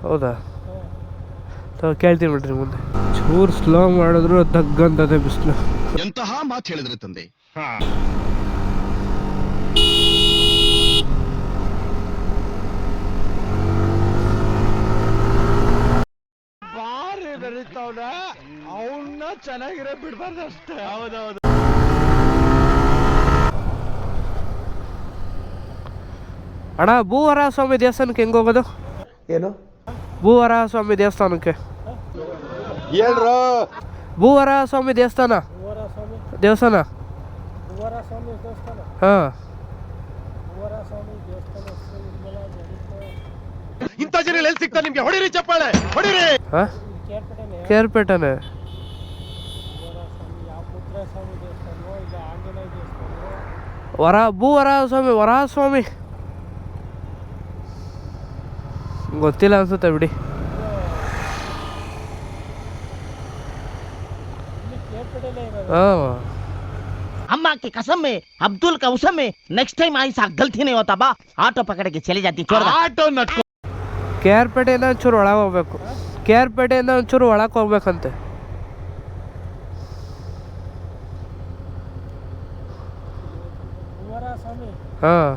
ಹೌದಾ? ಕೇಳ್ತೀನಿ ಬಿಡ್ರಿ ಮುಂದೆ. ಚೂರು ಸ್ಲೋ ಮಾಡಿದ್ರು ತಗ್ಗಂತದೆ ಬಿಸಿಲು. ಎಂತಹ ಮಾತು ಹೇಳಿದ್ರೆ ತಂದೆ. ಬಾರಿ ಬೆರೀತಾವ್ನ ಅವನ್ನ ಚೆನ್ನಾಗಿರೋ ಬಿಡ್ಬಾರ್ದು ಅಷ್ಟೇ. ಹೌದೌದು. ಅಣ್ಣ, ಭೂವರ ಸ್ವಾಮಿ ದೇವಸ್ಥಾನಕ್ಕೆ ಹೆಂಗೆ ಹೋಗೋದು? ಏನು ಭೂವರ ಸ್ವಾಮಿ ದೇವಸ್ಥಾನಕ್ಕೆ ಹೇಳ್ರು. ಭೂವರ ಸ್ವಾಮಿ ದೇವಸ್ಥಾನ ಹಾಂ. ಇಂಥ ಜನ ಎಲ್ಲಿ ಸಿಗ್ತಾರೆ ನಿಮ್ಗೆ? ಹೊಡಿರಿ ಚಪ್ಪಾಳೆ, ಹೊಡಿರಿ. ಹಾಂ, ಕೇರ್ಪೇಟೆನೆ. ಭೂವರ ಸ್ವಾಮಿ, ವರಾಹ ಸ್ವಾಮಿ ಗೊತ್ತಿಲ್ಲ ಅನ್ಸುತ್ತೆ ಬಿಡಿ. ಹಾಂ, अम्मा की कसम में, अब्दुल का उसम में, नेक्स्ट टाइम ऐसा गलती नहीं होता बा. ऑटो पकड़ के चली जाती. ಆಟೋ ನಟ್ಕೊ. ಕೇರ್ಪೇಟೆಯಿಂದ ಒಂಚೂರು ಒಳಗೆ ಹೋಗ್ಬೇಕು. ಕೇರ್ಪೇಟೆಯಿಂದ ಒಂಚೂರು ಒಳಗೆ ಹೋಗ್ಬೇಕಂತೆ. ಹಾಂ,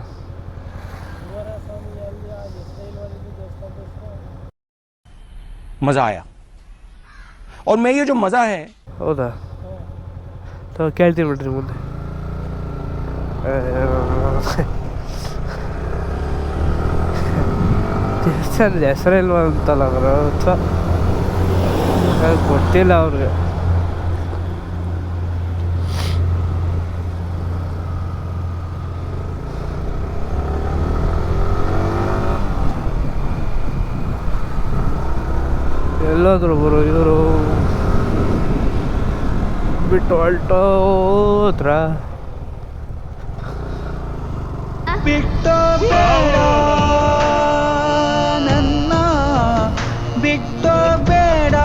मज़ा आया और मैं ये जो मज़ा है. ಹೌದಾ? ಕೇಳ್ತೀನಿ ಬಿಡ್ರಿ ಮುಂದೆ. ದೇವಸ್ಥಾನದ ಹೆಸರಿಲ್ವ ಅಂತಲ್ಲ ಅವರು, ಗೊತ್ತಿಲ್ಲ ಅವ್ರಿಗೆ. ಎಲ್ಲೋದ್ರು ಬರು ಇವರು ಬಿಟ್ಟು ಹೊಲ್ಟೋದ್ರ. ಬಿಟ್ಟು ಬೇಡ ನನ್ನ, ಬಿಟ್ಟು ಬೇಡ.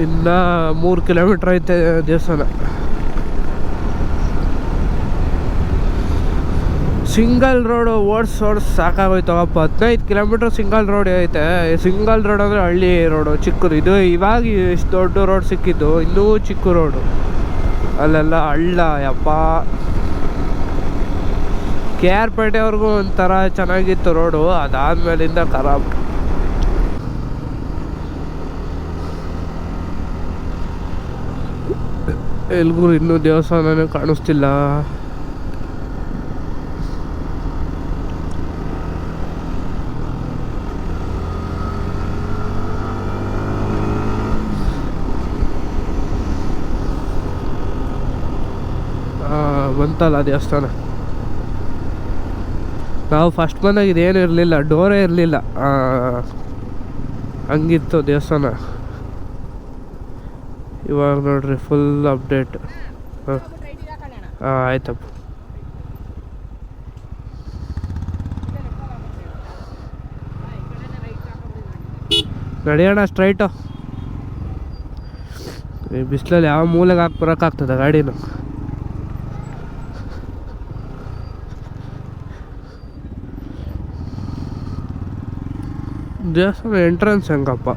ಇನ್ನು 3 ಕಿಲೋಮೀಟ್ರ್ ಐತೆ ದೇವಸ್ಥಾನ. ಸಿಂಗಲ್ ರೋಡು ಓಡಿಸೋಡು ಸಾಕಾಗೋಯ್ತವಪ್ಪ. 15 ಕಿಲೋಮೀಟ್ರ್ ಸಿಂಗಲ್ ರೋಡ್ ಐತೆ. ಸಿಂಗಲ್ ರೋಡ್ ಅಂದರೆ ಹಳ್ಳಿ ರೋಡು ಚಿಕ್ಕದು. ಇದು ಇವಾಗ ಇಷ್ಟು ದೊಡ್ಡ ರೋಡ್ ಸಿಕ್ಕಿದ್ದು, ಇನ್ನೂ ಚಿಕ್ಕ ರೋಡು. ಅಲ್ಲೆಲ್ಲ ಹಳ್ಳ ಯಪ್ಪ. KR ಪೇಟೆವರೆಗೂ ಒಂಥರ ಚೆನ್ನಾಗಿತ್ತು ರೋಡು, ಅದಾದಮೇಲಿಂದ ಖರಾಬ್. ಎಲ್ಗೂ ಇನ್ನೂ ದೇವಸ್ಥಾನನೇ ಕಾಣಿಸ್ತಿಲ್ಲ. ಬಂತಲ್ಲ ದೇವಸ್ಥಾನ. ನಾವು ಫಸ್ಟ್ ಬಂದಾಗ ಇದೇನು ಇರಲಿಲ್ಲ, ಡೋರೇ ಇರಲಿಲ್ಲ, ಹಂಗಿತ್ತು ದೇವಸ್ಥಾನ. ಇವಾಗ ನೋಡ್ರಿ ಫುಲ್ ಅಪ್ಡೇಟ್. ಹಾಂ, ಆಯ್ತಪ್ಪ. ನಡೆಯೋಣ ಸ್ಟ್ರೈಟು. ಈ ಬಿಸಿಲಲ್ಲಿ ಯಾವ ಮೂಲೆಗೆ ಬರೋಕ್ಕಾಗ್ತದೆ ಗಾಡಿನ? ದೇವಸ್ಥಾನ ಎಂಟ್ರೆನ್ಸ್ ಹೆಂಗಪ್ಪ?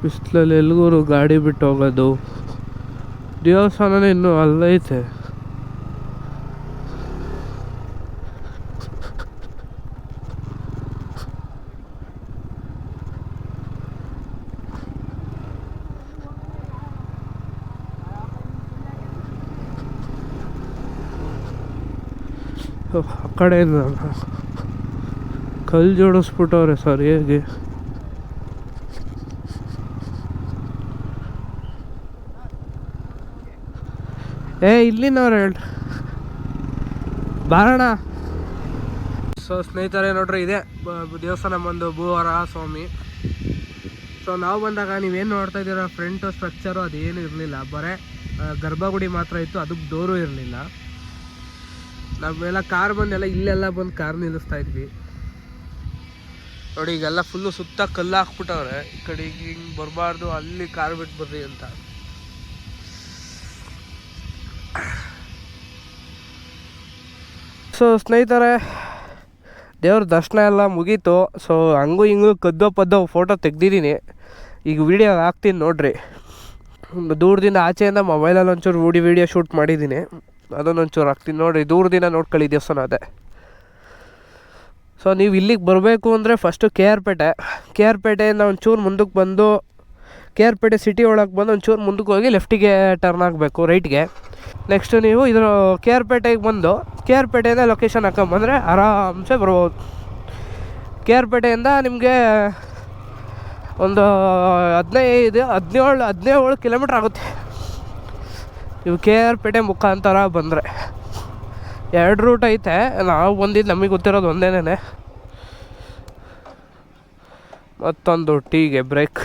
ಬಿಸಿಲಲ್ಲಿ ಎಲ್ಗೂ ಗಾಡಿ ಬಿಟ್ಟು ಹೋಗೋದು. ದೇವಸ್ಥಾನನೇ ಇನ್ನೂ ಅಲ್ಲೈತೆ. ಆ ಕಡೆಯಿಂದ ಕಲ್ಲು ಜೋಡಿಸ್ಬಿಟ್ಟವ್ರೆ ಸರಿಯಾಗಿ. ಇಲ್ಲಿನವ್ರು ಹೇಳಿ ಬಾರಣ. ಸೊ ಸ್ನೇಹಿತರೆ ನೋಡ್ರಿ, ಇದೆ ದೇವಸ್ಥಾನ ಬಂದು ಭೂವರ ಸ್ವಾಮಿ. ಸೊ ನಾವು ಬಂದಾಗ ನೀವೇನು ನೋಡ್ತಾ ಇದ್ದೀರಾ ಫ್ರಂಟು ಸ್ಟ್ರಕ್ಚರು ಅದೇನು ಇರಲಿಲ್ಲ, ಬರೀ ಗರ್ಭಗುಡಿ ಮಾತ್ರ ಇತ್ತು, ಅದಕ್ಕೆ ಡೋರು ಇರಲಿಲ್ಲ. ನಾವೆಲ್ಲ ಕಾರ್ ಬಂದೆಲ್ಲ ಇಲ್ಲೆಲ್ಲ ಬಂದು ಕಾರ್ ನಿಲ್ಲಿಸ್ತಾ ಇದ್ವಿ ನೋಡಿ. ಈಗೆಲ್ಲ ಫುಲ್ಲು ಸುತ್ತ ಕಲ್ಲು ಹಾಕ್ಬಿಟ್ಟವ್ರೆ, ಈ ಕಡೆ ಹಿಂಗೆ ಬರಬಾರ್ದು, ಅಲ್ಲಿ ಕಾರ್ ಬಿಟ್ಟು ಬರ್ರಿ ಅಂತ. ಸೊ ಸ್ನೇಹಿತರೆ, ದೇವ್ರ ದರ್ಶನ ಎಲ್ಲ ಮುಗೀತು. ಸೊ ಹಂಗೂ ಹಿಂಗೂ ಕದ್ದೋ ಪದ್ದೋ ಫೋಟೋ ತೆಗ್ದಿದ್ದೀನಿ, ಈಗ ವೀಡಿಯೋ ಹಾಕ್ತೀನಿ ನೋಡ್ರಿ. ದೂರದಿಂದ ಆಚೆಯಿಂದ ಮೊಬೈಲಲ್ಲಿ ಒಂಚೂರು ವೀಡಿಯೋ ಶೂಟ್ ಮಾಡಿದ್ದೀನಿ, ಅದನ್ನೊಂಚೂರು ಹಾಕ್ತೀನಿ ನೋಡಿರಿ. ದೂರದಿಂದ ನೋಡ್ಕೊಳ್ಳಿ ದೇವಸ್ಥಾನ ಅದೇ. ಸೊ ನೀವು ಇಲ್ಲಿಗೆ ಬರಬೇಕು ಅಂದರೆ ಫಸ್ಟು ಕೆ ಆರ್ ಪೇಟೆಯಿಂದ ಒಂಚೂರು ಮುಂದಕ್ಕೆ ಬಂದು ಕೆ ಆರ್ ಪೇಟೆ ಸಿಟಿ ಒಳಗೆ ಬಂದು ಒಂಚೂರು ಮುಂದಕ್ಕೆ ಹೋಗಿ ಲೆಫ್ಟಿಗೆ ಟರ್ನ್ ಆಗಬೇಕು, ರೈಟ್ಗೆ. ನೆಕ್ಸ್ಟು ನೀವು ಇದ್ರ ಕೆ ಆರ್ ಪೇಟೆಗೆ ಬಂದು ಕೆ ಆರ್ ಪೇಟೆಯಿಂದ ಲೊಕೇಶನ್ ಹಾಕೊಂಬಂದರೆ ಆರಾಮ್ಸೆ ಬರ್ಬೋದು. ಕೆ ಆರ್ ಪೇಟೆಯಿಂದ ನಿಮಗೆ ಒಂದು 17 ಕಿಲೋಮೀಟ್ರ್ ಆಗುತ್ತೆ ನೀವು ಕೆ ಆರ್ ಪೇಟೆ ಮುಖಾಂತರ ಬಂದರೆ. 2 ರೂಟ್ ಐತೆ, ನಾವು ಬಂದಿದ್ದು ನಮಗೆ ಗೊತ್ತಿರೋದು ಒಂದೇನೇ. ಮತ್ತೊಂದು ಟೀಗೆ ಬ್ರೇಕ್.